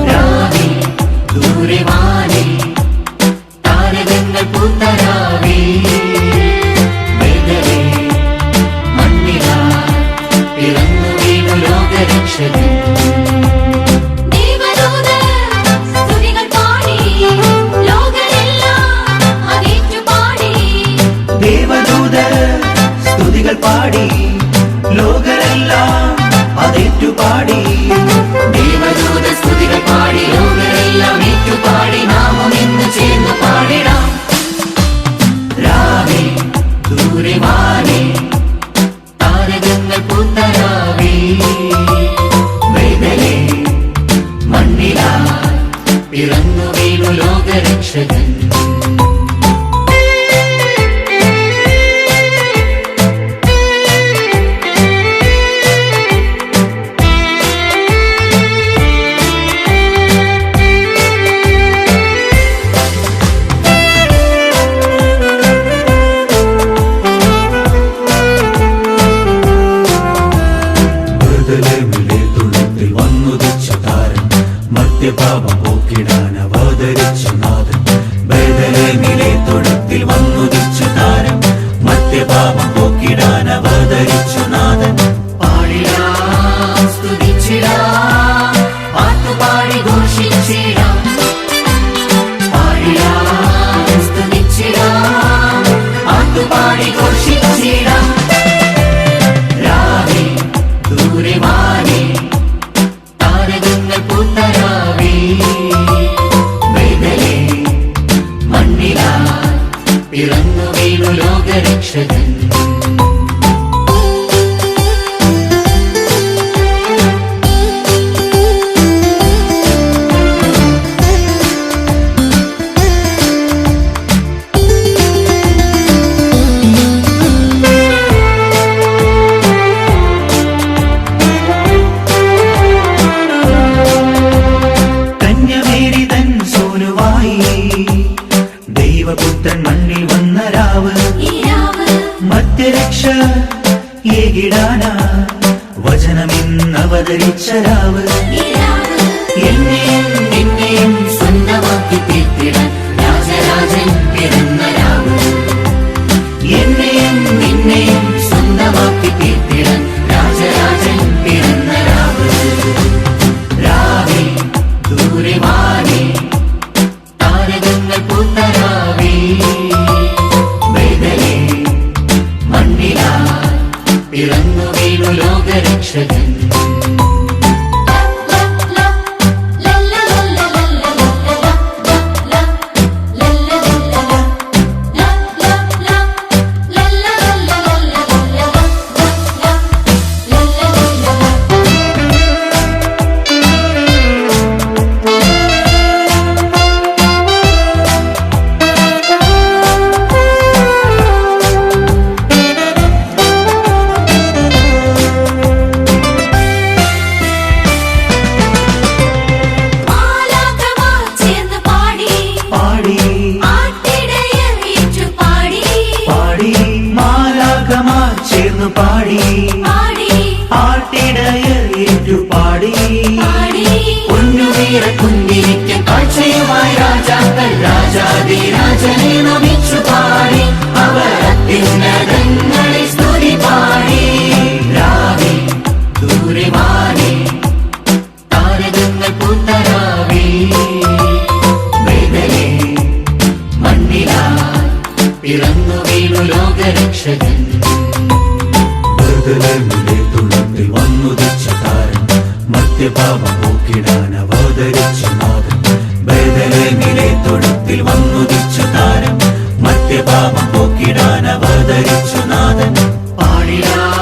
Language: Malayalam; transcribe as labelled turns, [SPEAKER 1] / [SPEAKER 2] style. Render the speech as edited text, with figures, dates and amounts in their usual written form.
[SPEAKER 1] രാവിൽ ദൂരെ വാനിൽ താരകങ്ങൾ പൂത്തരാവേ ബദലേ മണ്ണിലായി പിറന്നു വീണു ലോകരക്ഷകൻ.
[SPEAKER 2] പാടി ലോകരെല്ലാം അതേറ്റുപാടി
[SPEAKER 1] ദേവദൂത സ്തുതികൾ പാടി ലോകരെല്ലാം ഏറ്റുപാടി നാമം ഇന്ന് ചേർന്ന് പാടിടാം. രാവിൽ ദൂരെ വാനിൽ താരകങ്ങൾ പൂത്തരാവേ ബദലേ മണ്ണിലായി പിറന്നു വീണു ലോകരക്ഷകൻ.
[SPEAKER 2] മധ്യപാപം പോക്കിടാൻ അവതരിച്ച നാഥൻ ബദലേമിലെ തൊഴുത്തിൽ വന്നുദിച്ച താരം. മധ്യപാപം പോക്കിടാൻ അവതരിച്ച നാഥൻ.
[SPEAKER 1] പാടിടാം സ്തുതിച്ചിടാം പാട്ടുപാടി ഘോഷിച്ചിടാം. പാടിടാം സ്തുതിച്ചിടാം പാട്ടുപാടി ഘോഷിച്ചിടാം. രാവിൽ ദൂരെ വാനിൽ താരകങ്ങൾ പൂത്തരാവേ ബദലേ മണ്ണിലായി പിറന്നു വീണു ലോകരക്ഷകൻ.
[SPEAKER 2] ദൈവപുത്രൻ മണ്ണിൽ വന്ന രാവ് മധ്യരക്ഷ ഏകിടാനാ വചനമിന്നവതരിച്ച രാവ്.
[SPEAKER 1] എന്നെയും നിന്നെയും സ്വന്തമാക്കി തീർത്തിടാൻ രാജരാജൻ പിറന്ന രാവ്. എന്നെയും നിന്നെയും സ്വന്തമാക്കി തീർത്തിടാൻ രാജരാജൻ പിറന്ന രാവ്. രാവിൽ ദൂരെ വാനിൽ താരകങ്ങൾ പൂത്തരാവേ ബദലേ മണ്ണിലായി പിറന്നു വീണു ലോകരക്ഷകൻ.
[SPEAKER 2] ചേർന്നു പാടി ആട്ടിടയർ ഏറ്റുപാടി
[SPEAKER 1] പൊന്നുവീറ കുന്തിരിക്ക കാഴ്ചയുമായി രാജാക്കൾ രാജാതിരാജനെ നമിച്ചു പാടി അവർ അത്യുന്നതങ്ങളെ സ്തുതി പാടി. രാവിൽ ദൂരെ വാനിൽ താരകങ്ങൾ പൂത്തരാവേ ബദലേ മണ്ണിലായി പിറന്നു വീണു ലോകരക്ഷകൻ.
[SPEAKER 2] ബദലേമിലെ തൊഴുത്തിൽ വന്നുദിച്ച താരം മധ്യപാപം പോക്കിടാൻ അവതരിച്ച നാഥൻ. ബദലേമിലെ തൊഴുത്തിൽ വന്നുദിച്ച താരം മധ്യപാപം പോക്കിടാൻ അവതരിച്ച നാഥൻ.
[SPEAKER 1] പാടിടാം